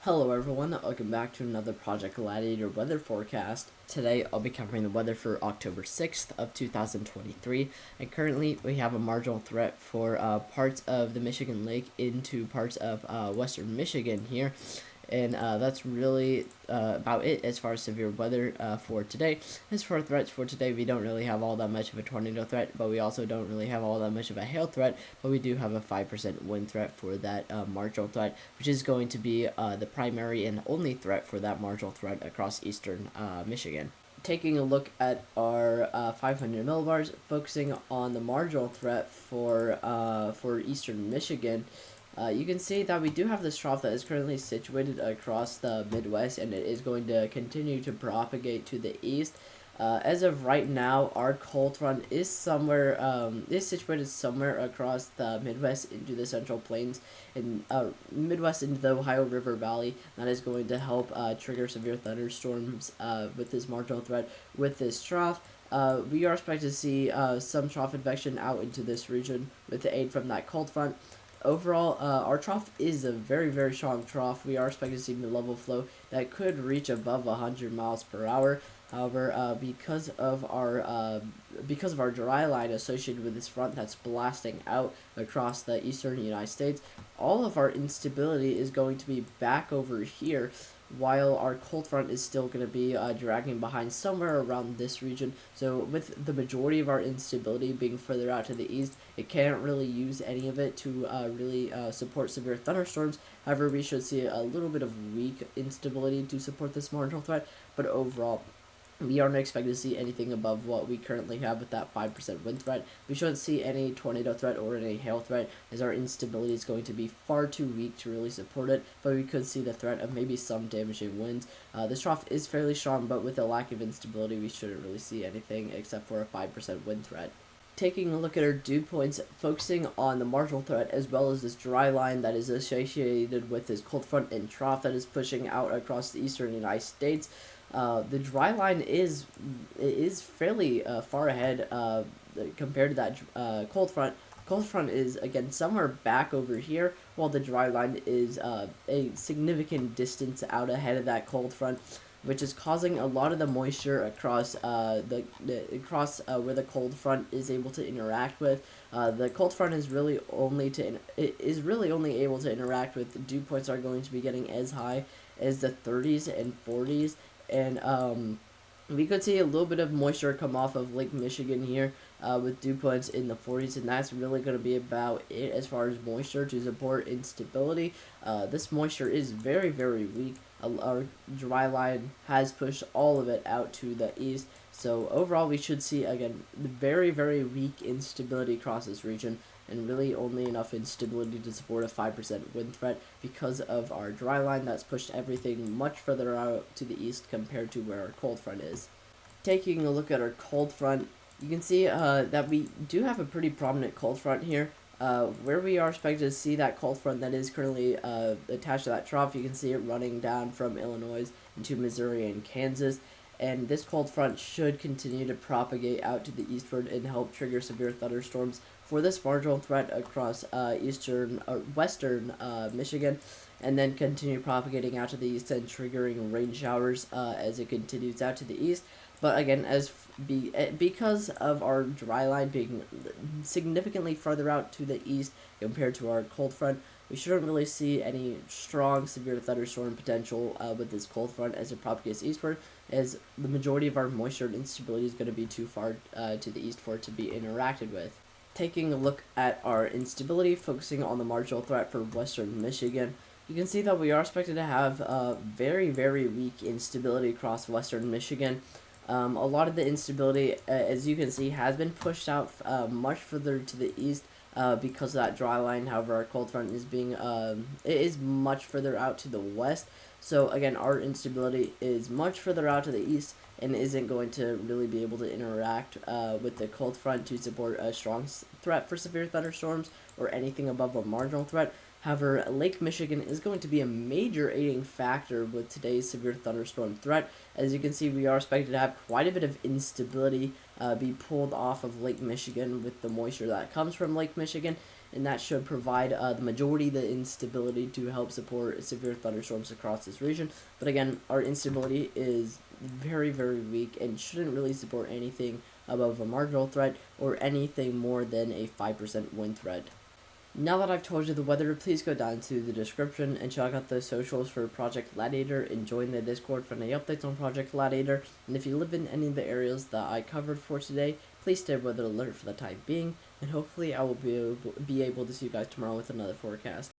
Hello everyone, welcome back to another Project Gladiator weather forecast. Today I'll be covering the weather for October 6th of 2023, and currently we have a marginal threat for parts of the Michigan Lake into parts of western Michigan here. And that's really about it as far as severe weather for today. As for threats for today, we don't really have all that much of a tornado threat, but we also don't really have all that much of a hail threat, but we do have a 5% wind threat for that marginal threat, which is going to be the primary and only threat for that marginal threat across eastern Michigan. Taking a look at our 500 millibars, focusing on the marginal threat for eastern Michigan, you can see that we do have this trough that is currently situated across the Midwest, and it is going to continue to propagate to the east. As of right now, our cold front is situated somewhere across the Midwest into the Central Plains and Midwest into the Ohio River Valley. That is going to help trigger severe thunderstorms with this marginal threat with this trough. We are expected to see some trough advection out into this region with the aid from that cold front. Overall, our trough is a very, very strong trough. We are expecting to see mid-level flow that could reach above 100 miles per hour. However, because of our dry line associated with this front that's blasting out across the eastern United States, all of our instability is going to be back over here, while our cold front is still going to be dragging behind somewhere around this region. So with the majority of our instability being further out to the east, it can't really use any of it to really support severe thunderstorms. However, we should see a little bit of weak instability to support this marginal threat, but overall, we aren't expected to see anything above what we currently have with that 5% wind threat. We shouldn't see any tornado threat or any hail threat, as our instability is going to be far too weak to really support it, but we could see the threat of maybe some damaging winds. This trough is fairly strong, but with a lack of instability, we shouldn't really see anything except for a 5% wind threat. Taking a look at our dew points, focusing on the marginal threat as well as this dry line that is associated with this cold front and trough that is pushing out across the eastern United States. The dry line is fairly far ahead compared to that cold front. Cold front is again somewhere back over here, while the dry line is a significant distance out ahead of that cold front, which is causing a lot of the moisture across where the cold front is able to interact with. The cold front is really only able to interact with. The dew points are going to be getting as high as the 30s and 40s, and we could see a little bit of moisture come off of Lake Michigan here with dew points in the 40s, and that's really going to be about it as far as moisture to support instability. This moisture is very, very weak. Our dry line has pushed all of it out to the east, so overall we should see, again, very, very weak instability across this region, and really only enough instability to support a 5% wind threat because of our dry line that's pushed everything much further out to the east compared to where our cold front is. Taking a look at our cold front, you can see that we do have a pretty prominent cold front here. Where we are expected to see that cold front that is currently attached to that trough, you can see it running down from Illinois into Missouri and Kansas. And this cold front should continue to propagate out to the eastward and help trigger severe thunderstorms for this marginal threat across western Michigan, and then continue propagating out to the east and triggering rain showers as it continues out to the east. But again, because of our dry line being significantly further out to the east compared to our cold front, we shouldn't really see any strong severe thunderstorm potential with this cold front as it propagates eastward, as the majority of our moisture and instability is going to be too far to the east for it to be interacted with. Taking a look at our instability, focusing on the marginal threat for western Michigan, you can see that we are expected to have very, very weak instability across western Michigan. A lot of the instability, as you can see, has been pushed out much further to the east because of that dry line. However, our cold front is much further out to the west. So again, our instability is much further out to the east and isn't going to really be able to interact with the cold front to support a strong threat for severe thunderstorms or anything above a marginal threat. However, Lake Michigan is going to be a major aiding factor with today's severe thunderstorm threat. As you can see, we are expected to have quite a bit of instability be pulled off of Lake Michigan with the moisture that comes from Lake Michigan, and that should provide the majority of the instability to help support severe thunderstorms across this region. But again, our instability is very, very weak and shouldn't really support anything above a marginal threat or anything more than a 5% wind threat. Now that I've told you the weather, please go down to the description and check out the socials for Project Gladiator and join the Discord for any updates on Project Gladiator. And if you live in any of the areas that I covered for today, please stay weather alert for the time being, and hopefully I will be able to see you guys tomorrow with another forecast.